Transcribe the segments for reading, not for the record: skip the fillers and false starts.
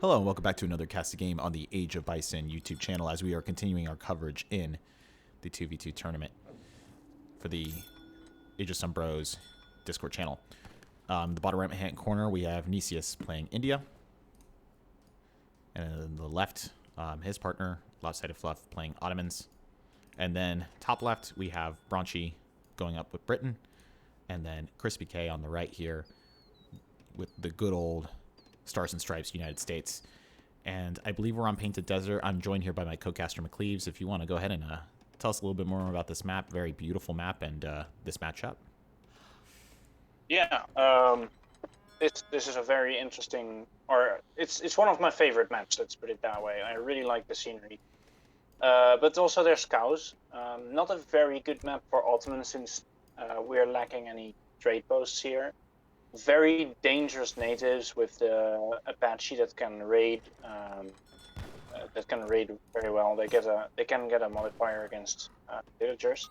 Hello and welcome back to another cast of game on the Age of Bison YouTube channel as we are continuing our coverage in the 2v2 tournament for the Age of Some Bros Discord channel. The bottom right hand corner we have Nicius playing India. And on the left, his partner, Lopsidedfluff, playing Ottomans. And then top left we have Bronchy going up with Britain. And then KrispyK on the right here with the good old Stars and Stripes, United States. And I believe we're on Painted Desert. I'm joined here by my co-caster McCleaves. If you want to go ahead and tell us a little bit more about this map, very beautiful map, and this matchup. Yeah, this is a very interesting, or it's one of my favorite maps. Let's put it that way. I really like the scenery, but also there's cows. Not a very good map for Ottoman since we're lacking any trade posts here. Very dangerous natives with the Apache that can raid very well. They can get a modifier against villagers,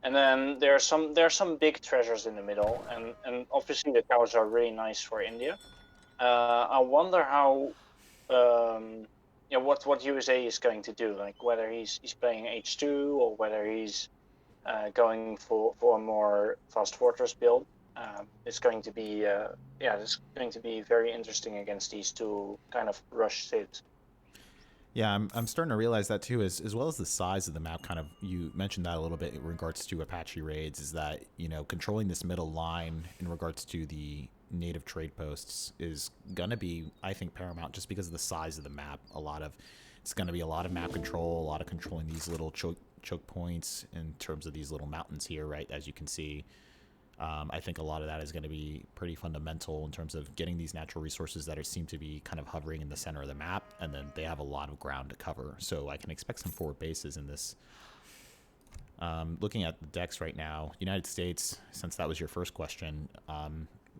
and then there are some big treasures in the middle, and obviously the cows are really nice for India. I wonder how what USA is going to do, like whether he's playing H2 or whether he's going for a more fast fortress build. It's going to be it's going to be very interesting against these two kind of rush cities. Yeah, I'm starting to realize that too, as well as the size of the map. Kind of, you mentioned that a little bit in regards to Apache raids. Is that, you know, controlling this middle line in regards to the native trade posts is gonna be, I think, paramount just because of the size of the map. It's gonna be a lot of map control, a lot of controlling these little choke points in terms of these little mountains here, right? As you can see. I think a lot of that is going to be pretty fundamental in terms of getting these natural resources that seem to be kind of hovering in the center of the map, and then they have a lot of ground to cover. So I can expect some forward bases in this. Looking at the decks right now, United States, since that was your first question,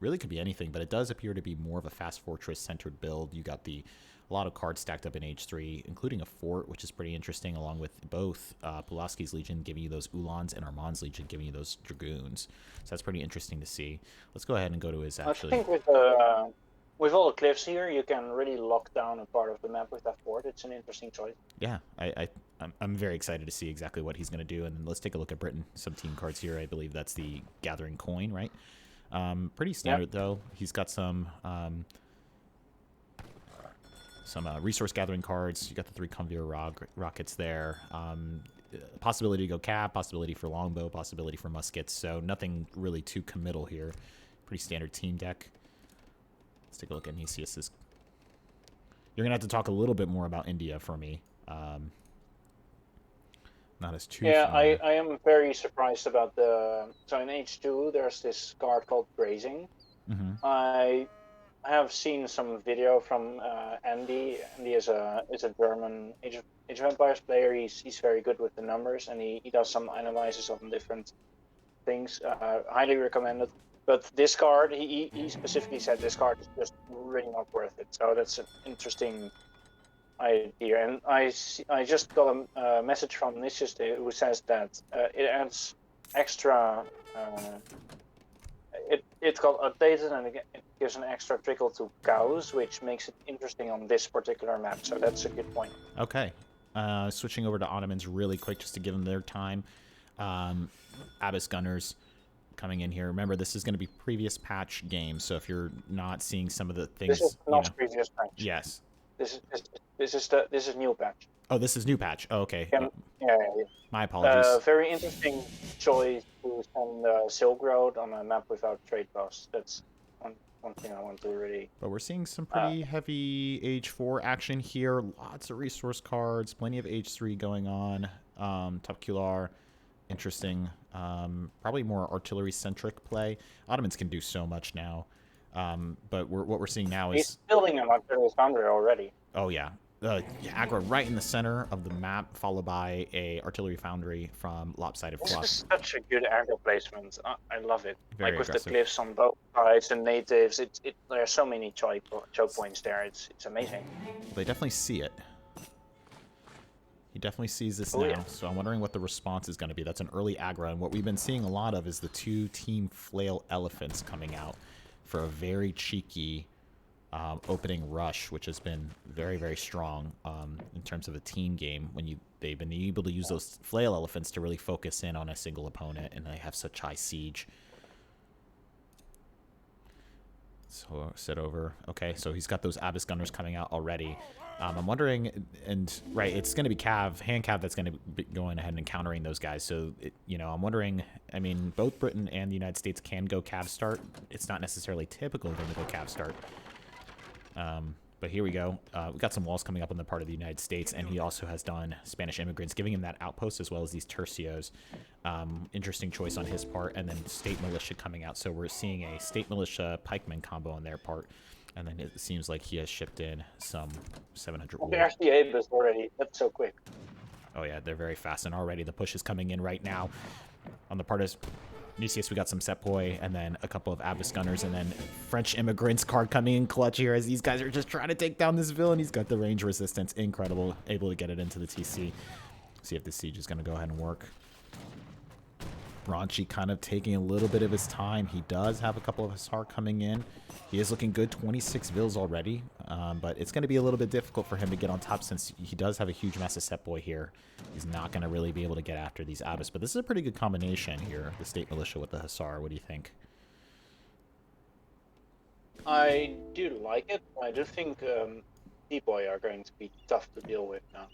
really could be anything, but it does appear to be more of a fast fortress centered build. You got a lot of cards stacked up in H3, including a fort, which is pretty interesting, along with both Pulaski's Legion giving you those Ulans and Armand's Legion giving you those Dragoons. So that's pretty interesting to see. Let's go ahead and go to his actually. I think with all the cliffs here, you can really lock down a part of the map with that fort. It's an interesting choice. Yeah, I'm very excited to see exactly what he's going to do. And then let's take a look at Britain. Some team cards here. I believe that's the Gathering Coin, right? Pretty standard, though. He's got some resource gathering cards. You got the 3 Conveyor rockets there. Possibility to go cap, possibility for longbow, possibility for muskets. So nothing really too committal here. Pretty standard team deck. Let's take a look at Nicius's. You're going to have to talk a little bit more about India for me. Not as too familiar. I am very surprised about so in H2 there's this card called Grazing. Mm-hmm. I have seen some video from Andy. Andy is a German Age of Empires player. He's very good with the numbers, and he does some analysis on different things. Highly recommended. But this card, he specifically said this card is just really not worth it. So that's an interesting idea. And I just got a message from Nicius who says that it adds extra. It got updated and it gives an extra trickle to cows, which makes it interesting on this particular map. So that's a good point. Okay. Switching over to Ottomans really quick just to give them their time. Abyss Gunners coming in here. Remember, this is going to be previous patch games, so if you're not seeing some of the things... This is not previous patch. Yes. This is new patch. Oh, this is new patch. Oh, okay. Yeah. My apologies. Very interesting choice to send Silk Road on a map without trade posts. That's one thing I want to really... But we're seeing some pretty heavy H4 action here. Lots of resource cards. Plenty of H3 going on. Topcular. Interesting. Probably more artillery-centric play. Ottomans can do so much now. But what we're seeing now is... He's building an artillery foundry already. Oh, yeah. Aggro right in the center of the map, followed by a artillery foundry from Lopsidedfluff. This is such a good aggro placement. I love it. Very like with aggressive. the cliffs on both sides, the natives. There are so many choke points there. It's amazing. They definitely see it. He definitely sees this now, yeah. So I'm wondering what the response is going to be. That's an early aggro, and what we've been seeing a lot of is the 2 team flail elephants coming out for a very cheeky opening rush, which has been very, very strong in terms of a team game. When they've been able to use those flail elephants to really focus in on a single opponent, and they have such high siege. So sit over. Okay, so he's got those Abyss Gunners coming out already. I'm wondering, and right, it's going to be hand Cav that's going to be going ahead and countering those guys. So, I'm wondering, I mean, both Britain and the United States can go Cav start. It's not necessarily typical of them to go Cav start. But here we go. We got some walls coming up on the part of the United States, and he also has done Spanish immigrants, giving him that outpost as well as these tercios. Interesting choice on his part, and then state militia coming out. So we're seeing a state militia pikeman combo on their part, and then it seems like he has shipped in some 700. Well, they're actually able already. That's so quick. Oh yeah, they're very fast, and already the push is coming in right now. On the part of Nicius, we got some Sepoy, and then a couple of Abyss Gunners, and then French immigrants card coming in clutch here as these guys are just trying to take down this villain. He's got the range resistance, incredible, able to get it into the TC. See if the siege is going to go ahead and work. Bronchy kind of taking a little bit of his time. He does have a couple of Hussar coming in. He is looking good, 26 vills already, but it's going to be a little bit difficult for him to get on top since he does have a huge mass of Sepoy here. He's not going to really be able to get after these Abyss, but this is a pretty good combination here, the state militia with the Hussar. What do you think? I do like it. I do think Sepoy are going to be tough to deal with now.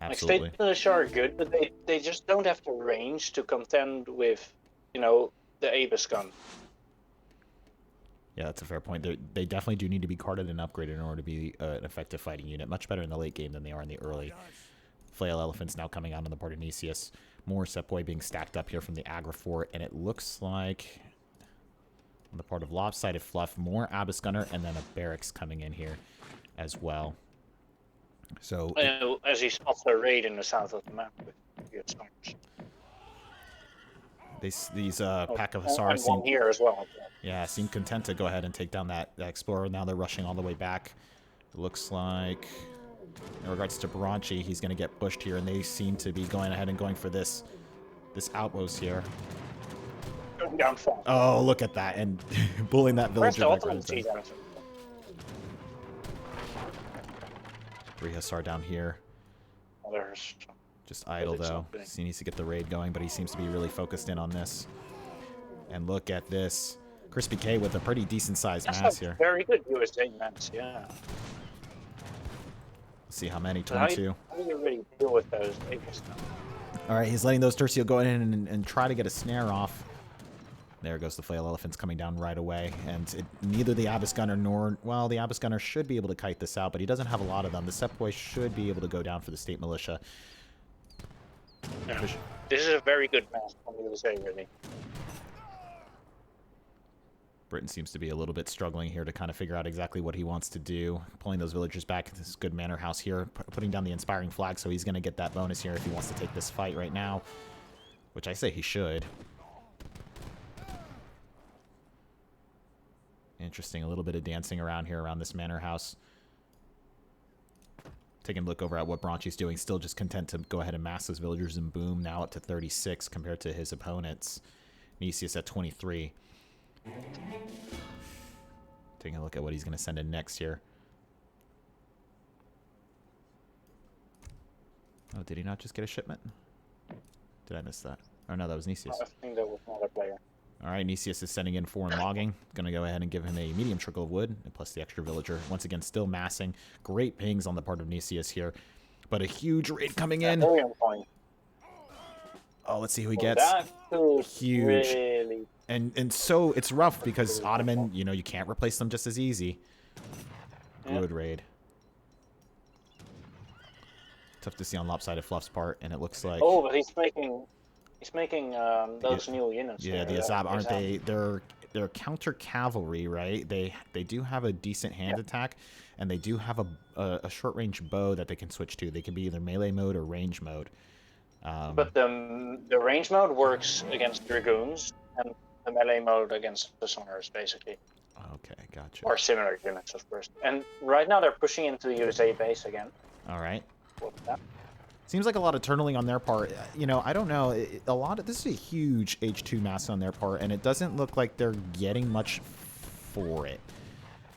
Absolutely. Like, state militia are good, but they just don't have the range to contend with, the Abyss gun. Yeah, that's a fair point. They definitely do need to be carded and upgraded in order to be an effective fighting unit. Much better in the late game than they are in the early. Flail elephants now coming out on the part of Nicius. More Sepoy being stacked up here from the Agra fort, and it looks like on the part of Lopsidedfluff, more Abyss Gunner, and then a barracks coming in here as well. So as he spots a raid in the south of the map with skirmishes. These pack of Hussars seem here as well. Yeah, seem content to go ahead and take down that Explorer. Now they're rushing all the way back. It looks like, in regards to Bronchy, he's going to get pushed here, and they seem to be going ahead and going for this outpost here. Going down fast. Oh, look at that, and bullying that villager back. 3 Hussar down here. There's just idle though. He needs to get the raid going, but he seems to be really focused in on this. And look at this. KrispyK with a pretty decent sized mass here. Very good USA mass, yeah. Let's see how many. 22. How do you really deal with those Abyss? All right, he's letting those Tercio go in and try to get a snare off. There goes the flail elephants coming down right away, and neither the Abyss Gunner the Abyss Gunner should be able to kite this out, but he doesn't have a lot of them. The Sepoy should be able to go down for the state militia. Yeah. This is a very good mass from the USA, really. Britain seems to be a little bit struggling here to kind of figure out exactly what he wants to do. Pulling those villagers back. This is good manor house here, putting down the inspiring flag, so he's going to get that bonus here if he wants to take this fight right now, which I say he should. Interesting, a little bit of dancing around here around this manor house. Taking a look over at what Bronchy's doing, still just content to go ahead and mass those villagers and boom, now up to 36 compared to his opponents. Nicius at 23. Taking a look at what he's going to send in next here. Oh, did he not just get a shipment? Did I miss that? Oh no, that was Nicius. I think that was another player. All right, Nicius is sending in foreign logging. Going to go ahead and give him a medium trickle of wood, and plus the extra villager. Once again, still massing. Great pings on the part of Nicius here. But a huge raid coming in. Oh, let's see who he gets. Huge. Really... And so it's rough because Ottoman, you can't replace them just as easy. Good raid. Tough to see on Lopsidedfluff's part, and it looks like... Oh, but he's making those new units. Yeah, the Azab, aren't they? They're counter cavalry, right? They do have a decent hand attack, and they do have a short range bow that they can switch to. They can be either melee mode or range mode. But the range mode works against dragoons, and the melee mode against the Hussars, basically. Okay, gotcha. Or similar units, of course. And right now they're pushing into the USA base again. All right. What's that? Seems like a lot of turtling on their part. I don't know. This is a huge H2 mass on their part, and it doesn't look like they're getting much for it.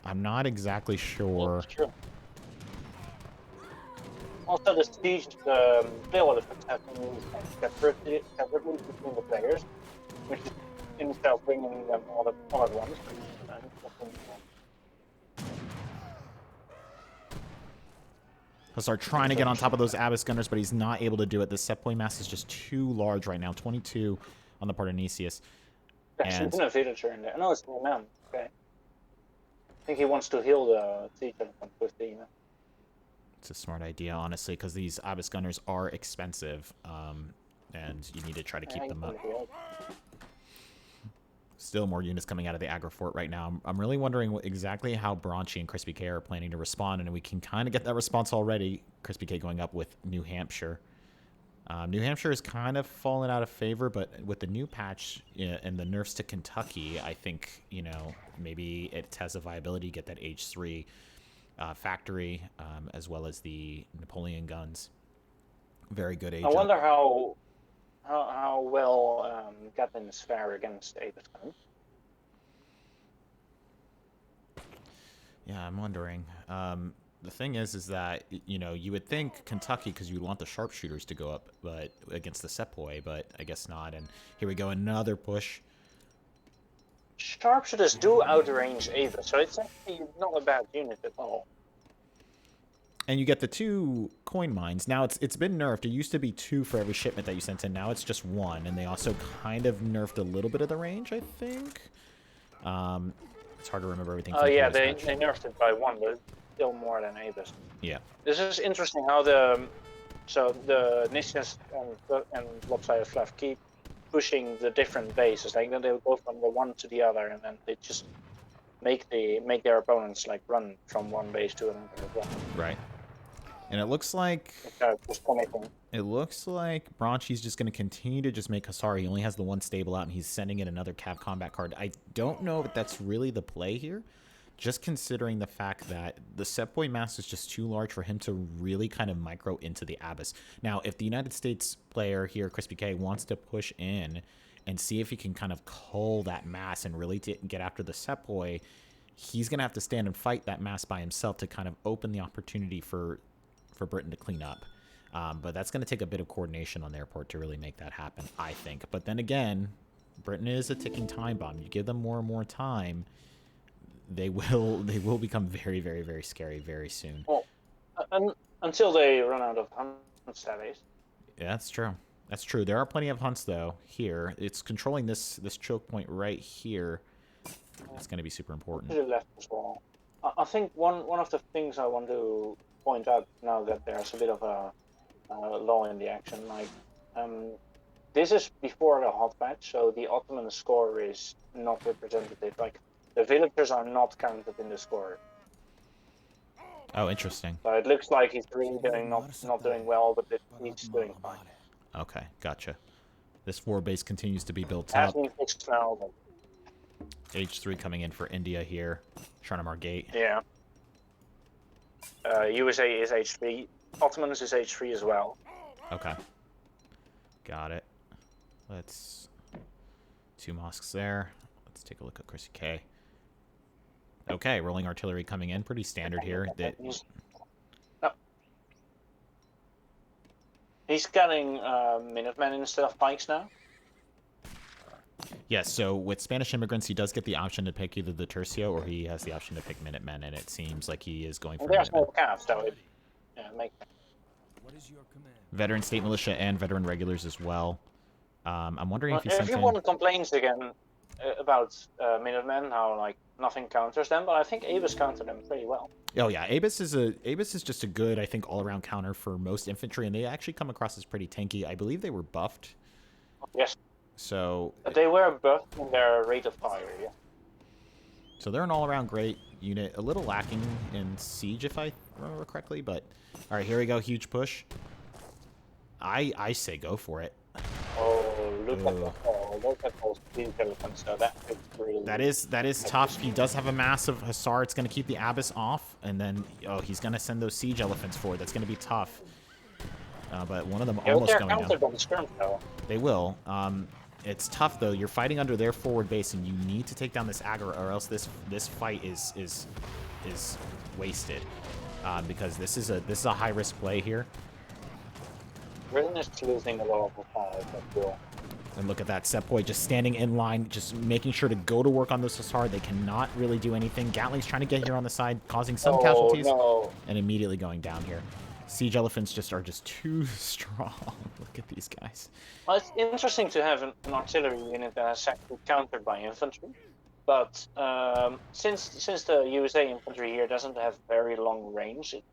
I'm not exactly sure. That's true. Also, the siege, play elephants have been used separately between the players, which is instead of bringing them all at once. Hussar trying to get on top of those Abyss Gunners, but he's not able to do it. The set point mass is just too large right now. 22 on the part of Nicius. There's even a villager in there. No, it's an man. Okay. I think he wants to heal the siege elephant with the It's a smart idea, honestly, because these Abyss Gunners are expensive, and you need to try to keep them up. Still more units coming out of the aggro fort right now. I'm really wondering exactly how Bronchy and KrispyK are planning to respond, and we can kind of get that response already. KrispyK going up with New Hampshire. New Hampshire is kind of fallen out of favor, but with the new patch and the nerfs to Kentucky, I think, you know, maybe it has a viability to get that H3 factory, as well as the Napoleon guns. Very good age. I wonder how well Gatlin's fare against Abyss guns. Yeah, I'm wondering. The thing is that, you know, you would think Kentucky, because you would want the sharpshooters to go up, but against the Sepoy, but I guess not. And here we go, another push. Sharpshooters do outrange Abyss, so it's actually not a bad unit at all. And you get the 2 coin mines. Now it's been nerfed. It used to be 2 for every shipment that you sent in. Now it's just 1, and they also kind of nerfed a little bit of the range, I think. It's hard to remember everything. Oh yeah, they nerfed it by 1, but still more than Abyss. Yeah. This is interesting how the Nicius and Lopsidedfluff keep pushing the different bases. Like they'll go from the one to the other, and then they just make their opponents like run from one base to another as well. Right. And it looks like Bronchy's just going to continue to just make Hussar. He only has the 1 stable out, and he's sending in another Cav combat card. I don't know if that's really the play here, just considering the fact that the set point mass is just too large for him to really kind of micro into the Abyss. Now, if the United States player here, KrispyK, wants to push in and see if he can kind of cull that mass and really get after the Sepoy, he's going to have to stand and fight that mass by himself to kind of open the opportunity for Britain to clean up. But that's going to take a bit of coordination on their part to really make that happen, I think. But then again, Britain is a ticking time bomb. You give them more and more time, they will become very, very, very scary very soon. Well, until they run out of hunts, that is. Yeah, that's true. That's true. There are plenty of hunts, though, here. It's controlling this choke point right here. It's going to be super important. To the left as well. I think one of the things I want to point out now that there's a bit of a lull in the action, like this is before the hot patch, so the Ottoman score is not representative. Like the villagers are not counted in the score. Oh, interesting. So it looks like he's really doing not doing well, but he's doing fine. Okay, gotcha. This war base continues to be built Has up. been fixed now. H3 coming in for India here. Sharnamar Gate. Yeah. USA is H3. Ottomans is H3 as well. Okay. Got it. Let's... 2 mosques there. Let's take a look at KrispyK. Okay, rolling artillery coming in. Pretty standard here. No. He's getting Minutemen instead of pikes now. Yes, so with Spanish immigrants, he does get the option to pick either the Tercio or he has the option to pick Minutemen, and it seems like he is going for There's Minutemen. no calf, so it makes sense. What is your command? Veteran state militia and veteran regulars as well. I'm wondering if he sent in... Everyone complains again about Minutemen, how like nothing counters them, but I think Abyss countered them pretty well. Oh yeah, Abyss is just a good, I think, all-around counter for most infantry, and they actually come across as pretty tanky. I believe they were buffed. Yes. So they were buffed in their rate of fire, yeah. So they're an all-around great unit. A little lacking in siege, if I remember correctly, but all right, here we go. Huge push. I say go for it. Oh, look at those siege elephants. So that is tough. He does have a massive Hussar. It's going to keep the Abyss off, and then he's going to send those siege elephants forward. That's going to be tough. But one of them almost going down. On the skirm, though. They will. It's tough though. You're fighting under their forward base, and you need to take down this aggro, or else this fight is wasted. Because this is a high risk play here. Britain is losing a lot of power, but And look at that, Sepoy just standing in line, just making sure to go to work on this Hussar. They cannot really do anything. Gatling's trying to get here on the side, causing some casualties, and immediately going down here. Siege Elephants are just too strong. Look at these guys. Well, it's interesting to have an artillery unit that is actually countered by infantry, but since the USA infantry here doesn't have very long range, it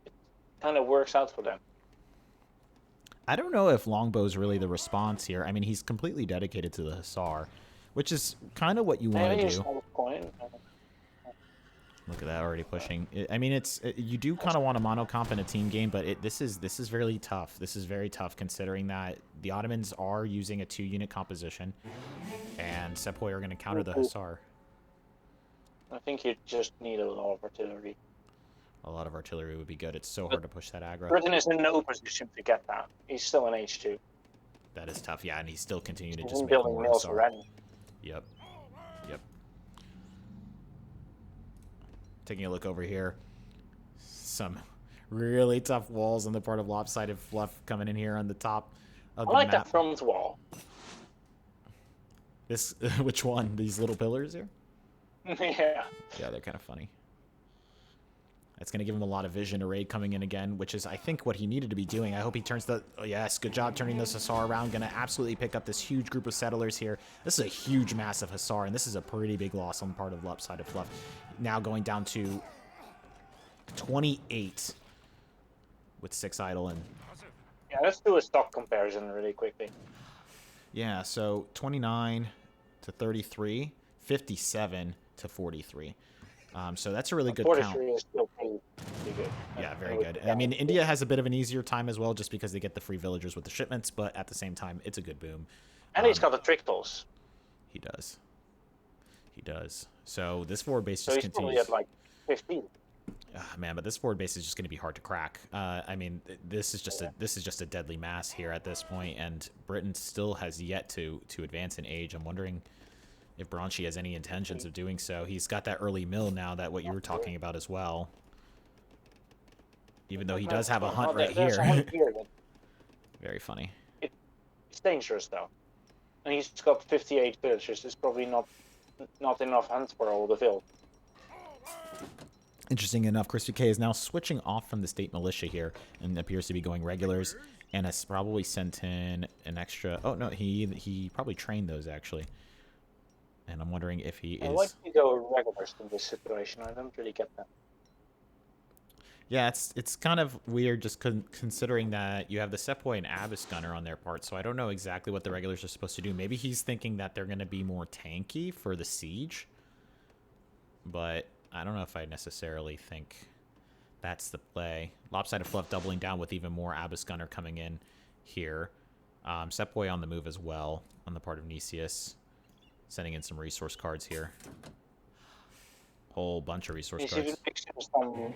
kind of works out for them. I don't know if Longbow's really the response here. I mean, he's completely dedicated to the Hussar, which is kind of what you want to do. Look at that, already pushing. I mean, you do kind of want a monocomp in a team game, but this is really tough. This is very tough considering that the Ottomans are using a 2-unit composition, and Sepoy are going to counter the Hussar. I think you just need a lot of artillery. A lot of artillery would be good. It's so hard to push that aggro. Britain is in no position to get that. He's still in H2. That is tough, yeah, and he's still continuing to just make building more mills Hussar. already. Yep. Taking a look over here. Some really tough walls on the part of Lopsided Fluff coming in here on the top of the map. I like that front wall. This, which one? These little pillars here? Yeah. Yeah, they're kind of funny. That's going to give him a lot of vision. A raid coming in again, which is, I think, what he needed to be doing. I hope he turns the... Oh, yes, good job turning this Hussar around. Going to absolutely pick up this huge group of settlers here. This is a huge, massive Hussar, and this is a pretty big loss on the part of Lopsided Fluff. Now going down to 28 with 6 idle. And yeah, let's do a stock comparison really quickly. Yeah, so 29 to 33, 57 to 43. So that's a really good count. 43 is still pretty good. Yeah, very good. I mean, India has a bit of an easier time as well, just because they get the free villagers with the shipments, but at the same time, it's a good boom. And he's got the trick tools. He does. He does. So this forward base just continues. So he's probably at like 15. Man, but this forward base is just going to be hard to crack. I mean, this is just a deadly mass here at this point, and Britain still has yet to advance in age. I'm wondering if Bronchy has any intentions of doing so. He's got that early mill now, that what you were talking about as well. Even though he does have a hunt right here. Very funny. It's dangerous though. And he's got 58 villagers. It's probably not enough hunts for all the field. Interesting enough, Krispy K is now switching off from the state militia here and appears to be going regulars, and has probably sent in an extra... Oh, no, he probably trained those, actually. And I'm wondering if he is... I like to go regulars in this situation. I don't really get that. Yeah, it's kind of weird just considering that you have the Sepoy and Abyss Gunner on their part, so I don't know exactly what the regulars are supposed to do. Maybe he's thinking that they're going to be more tanky for the siege, but I don't know if I necessarily think that's the play. Lopsided Fluff doubling down with even more Abyss Gunner coming in here. Sepoy on the move as well on the part of Nicius. Sending in some resource cards here. Whole bunch of resource cards. He's even mixing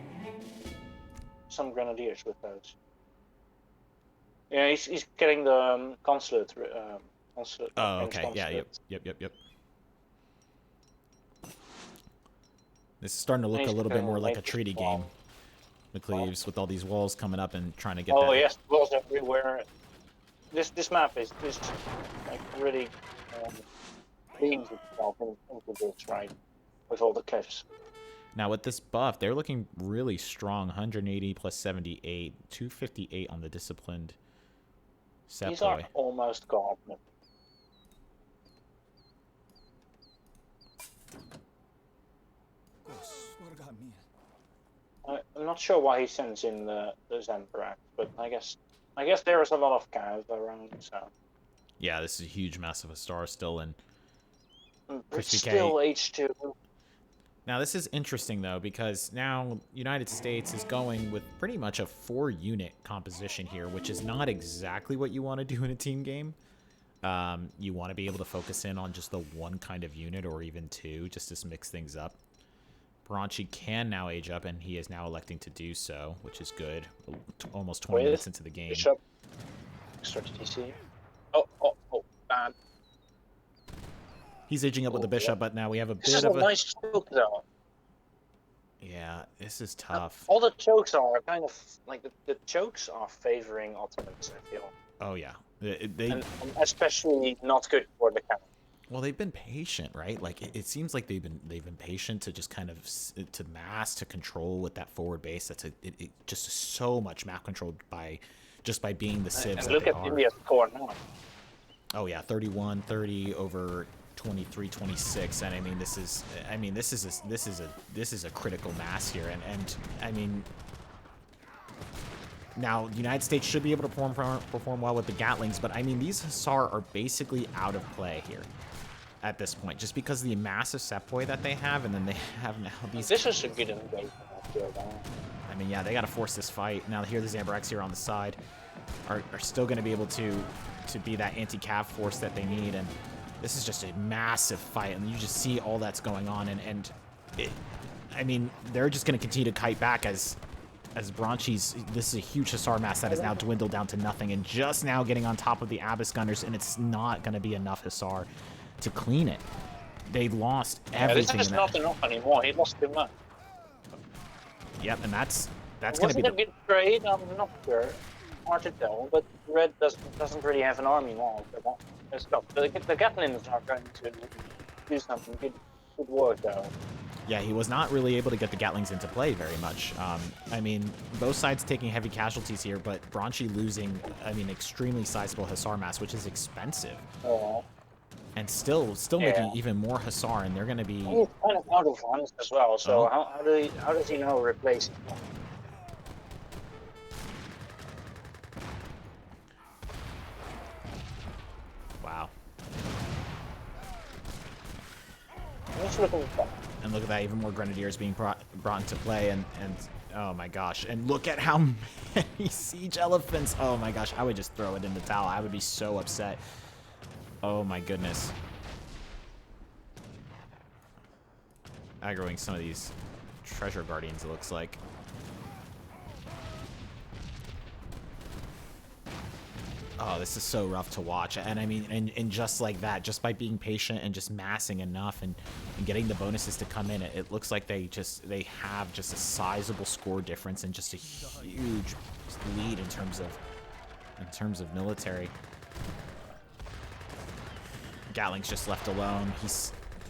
some grenadiers with those. Yeah, he's getting the consulate. Oh, okay. Yeah, yep. This is starting to look a little bit more like a treaty game. McCleaves with all these walls coming up and trying to get Oh, yes, walls everywhere. This map is like really leans itself into this, right? With all the cliffs. Now with this buff, they're looking really strong. 180 plus 78, 258 on the disciplined Sepoy. These are almost gone. I'm not sure why he sends in the Zemperak, but I guess there is a lot of cows around, so. Yeah, this is a huge, massive star still in. It's still H2. Now this is interesting though, because now United States is going with pretty much a 4-unit composition here, which is not exactly what you want to do in a team game. You want to be able to focus in on just the one kind of unit, or even 2, just to mix things up. Bronchy can now age up, and he is now electing to do so, which is good. Almost 20 minutes into the game. Bishop. Extra TC. Oh, bad. He's edging up with the bishop, but now we have a This bit is a of a... nice choke, though. Yeah, this is tough. All the chokes are kind of like the chokes are favoring Ottomans, I feel. Oh, yeah. And especially not good for the camera. Well, they've been patient, right? Like it seems like they've been patient to just kind of to mass to control with that forward base. That's it just so much map controlled by just by being the civs And that look they at are. India's score now. Oh yeah, 31-30 over 23-26, and I mean this is a critical mass here, and I mean. Now, the United States should be able to perform well with the Gatlings, but I mean, these Hussar are basically out of play here at this point, just because of the massive Sepoy that they have, and then they have now these... This is a good engagement. I mean, yeah, they got to force this fight. Now, here the Zambrax here on the side are still going to be able to be that anti-cav force that they need, and this is just a massive fight, and you just see all that's going on, and I mean, they're just going to continue to kite back as Bronchy's, this is a huge Hussar mass that has now dwindled down to nothing, and just now getting on top of the Abyss Gunners, and it's not going to be enough Hussar to clean it. They lost everything. This is not enough anymore. He lost too much. Yep, and that's going to be a good trade? I'm not sure. Hard to tell, but Red doesn't really have an army now. So that's tough. The Gatlins are going to do something good work, though. Yeah, he was not really able to get the Gatlings into play very much. I mean, both sides taking heavy casualties here, but Bronchy losing, I mean, extremely sizable Hussar mass, which is expensive. And still making even more Hussar, and they're going to be... He's kind of out of runs as well, so how does he now replace it? Wow. He's looking fun. And look at that, even more Grenadiers being brought into play, and oh my gosh, and look at how many siege elephants. Oh my gosh, I would just throw it in the towel. I would be so upset. Oh my goodness. Aggroing some of these treasure guardians, it looks like. Oh, this is so rough to watch. And I mean, and just like that, just by being patient and just massing enough and getting the bonuses to come in, it looks like they have just a sizable score difference and just a huge lead in terms of military. Gatling's just left alone.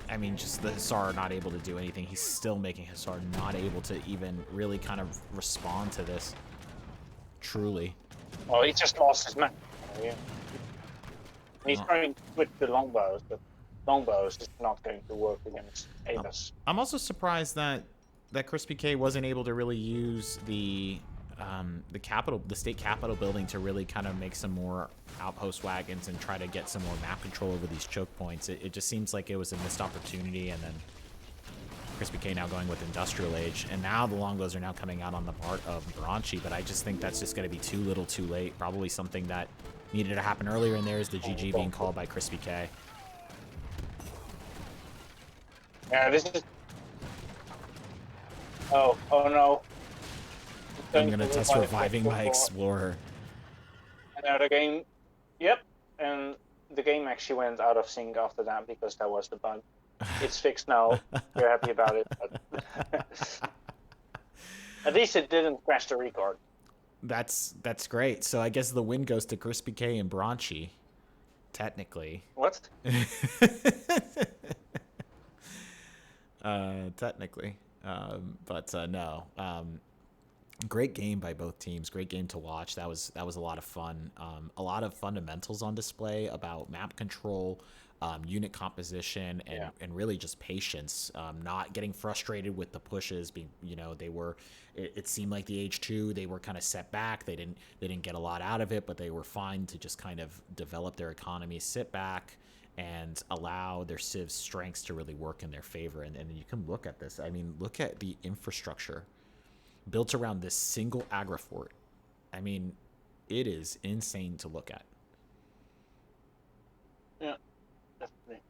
I mean, just the Hussar are not able to do anything. He's still making Hussar not able to even really kind of respond to this. Truly. Oh, he just lost his man. Yeah. He's trying to switch to longbows, but longbows is not going to work against Avis. I'm also surprised that KrispyK wasn't able to really use the state capitol building to really kind of make some more outpost wagons and try to get some more map control over these choke points. It just seems like it was a missed opportunity, and then KrispyK now going with Industrial Age, and now the longbows are now coming out on the part of Bronchy, but I just think that's just going to be too little too late. Probably something that needed to happen earlier, and there's the GG being called by KrispyK. Yeah, this is... Oh no. I'm going to test reviving my Explorer. And now the game... Yep, and the game actually went out of sync after that because that was the bug. It's fixed now. We're happy about it. But at least it didn't crash the record. That's great. So I guess the win goes to KrispyK and Bronchy, technically. What? Technically, but no. Great game by both teams. Great game to watch. That was a lot of fun. A lot of fundamentals on display about map control, unit composition, and really just patience. Not getting frustrated with the pushes. Being, they were. It seemed like the H2 they were kind of set back. They didn't get a lot out of it, but they were fine to just kind of develop their economy, sit back, and allow their civ's strengths to really work in their favor. And you can look at this. I mean, look at the infrastructure built around this single aggro fort. I mean, it is insane to look at. Yeah, definitely.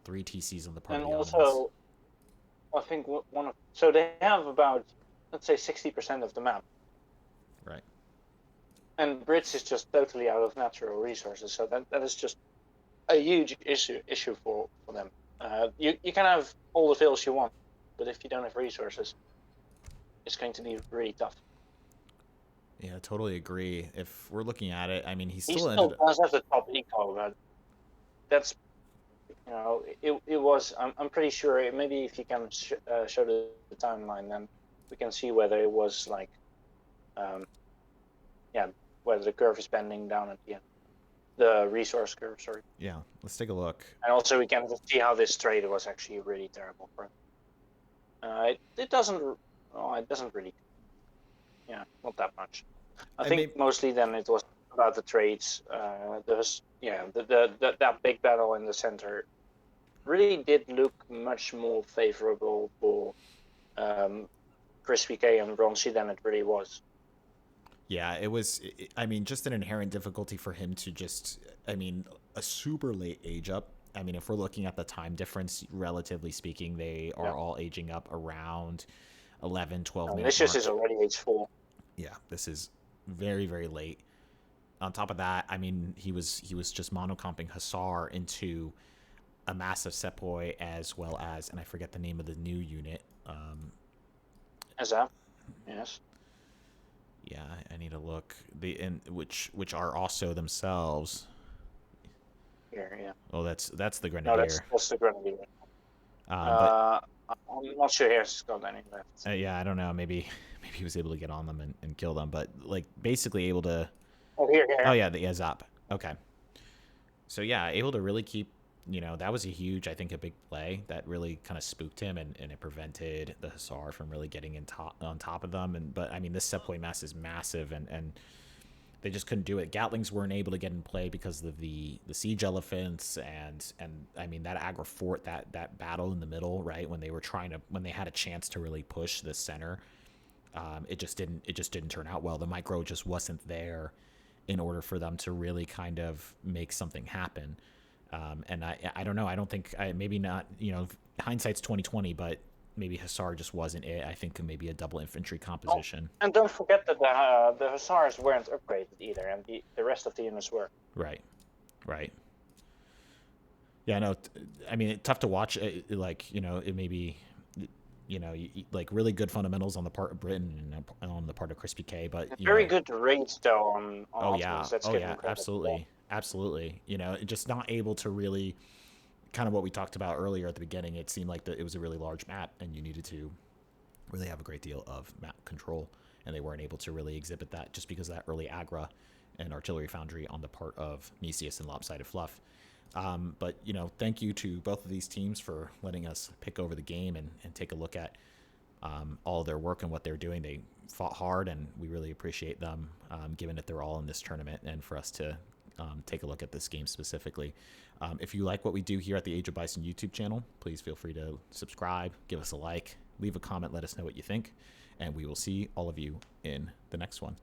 3 TCs on the part and of the also, elements. I think so they have about, let's say, 60% of the map. Right. And Brits is just totally out of natural resources, so that is just a huge issue for them. You can have all the fills you want, but if you don't have resources, it's going to be really tough. Yeah, totally agree. If we're looking at it, I mean, he He still still ended. does have the top eco, but that's it was. I'm pretty sure. Maybe if you can show the timeline, then we can see whether it was like, um, yeah, whether the curve is bending down at the end, the resource curve. Sorry, Yeah, let's take a look. and also we can see how this trade was actually really terrible for him. It doesn't. Oh, it doesn't really. Yeah, not that much. I I think may. mostly then it was about the trades. That big battle in the center really did look much more favorable for um, Crispy K and Bronzy than it really was. Yeah, it was. I mean, just an inherent difficulty for him to just. I mean, a super late age up. I mean, if we're looking at the time difference, relatively speaking, they Yeah, are all aging up around 11, 12 minute Nicius is mark. already age 4. Yeah, this is very, very late. On top of that, I mean, he was just monocomping Hussar into a massive Sepoy as well as, and I forget the name of the new unit. As that, yes. Yeah, I need to look. The in which are also themselves. Here, yeah. Oh, that's the No, Grenadier. that's the Grenadier. But I'm not sure he's got any left. yeah, I don't know. Maybe he was able to get on them and kill them, but like basically able to. Oh, here, Oh here. yeah, the Azap. Okay. So yeah, able to really keep. That was a huge, I think, a big play that really kind of spooked him, and it prevented the Hussar from really getting on top of them. But I mean, this Sepoy mess is massive, and they just couldn't do it. Gatlings weren't able to get in play because of the siege elephants, and I mean that aggro fort, that battle in the middle, right, when they had a chance to really push the center. It just didn't turn out well. The micro just wasn't there in order for them to really kind of make something happen. And I don't know. I don't think maybe not. Hindsight's 2020, but maybe Hussar just wasn't it. I think maybe a double infantry Oh, composition. and don't forget that the Hussars weren't upgraded either, and the rest of the units were. Right. Right. Yeah. No. I mean, tough to watch. Like it may be. Like really good fundamentals on the part of Britain and on the part of Crispy K, but Very good raids though on oh yeah, Ottomans. Let's oh give yeah, them credit for that. absolutely. Just not able to really kind of what we talked about earlier at the beginning. It seemed like it was a really large map, and you needed to really have a great deal of map control, and they weren't able to really exhibit that just because of that early agra and artillery foundry on the part of Nicius and Lopsided Fluff. But thank you to both of these teams for letting us pick over the game and take a look at all their work and what they're doing. They fought hard, and we really appreciate them, given that they're all in this tournament, and for us to take a look at this game specifically. If you like what we do here at the Age of Bison YouTube channel, please feel free to subscribe, give us a like, leave a comment, let us know what you think, and we will see all of you in the next one.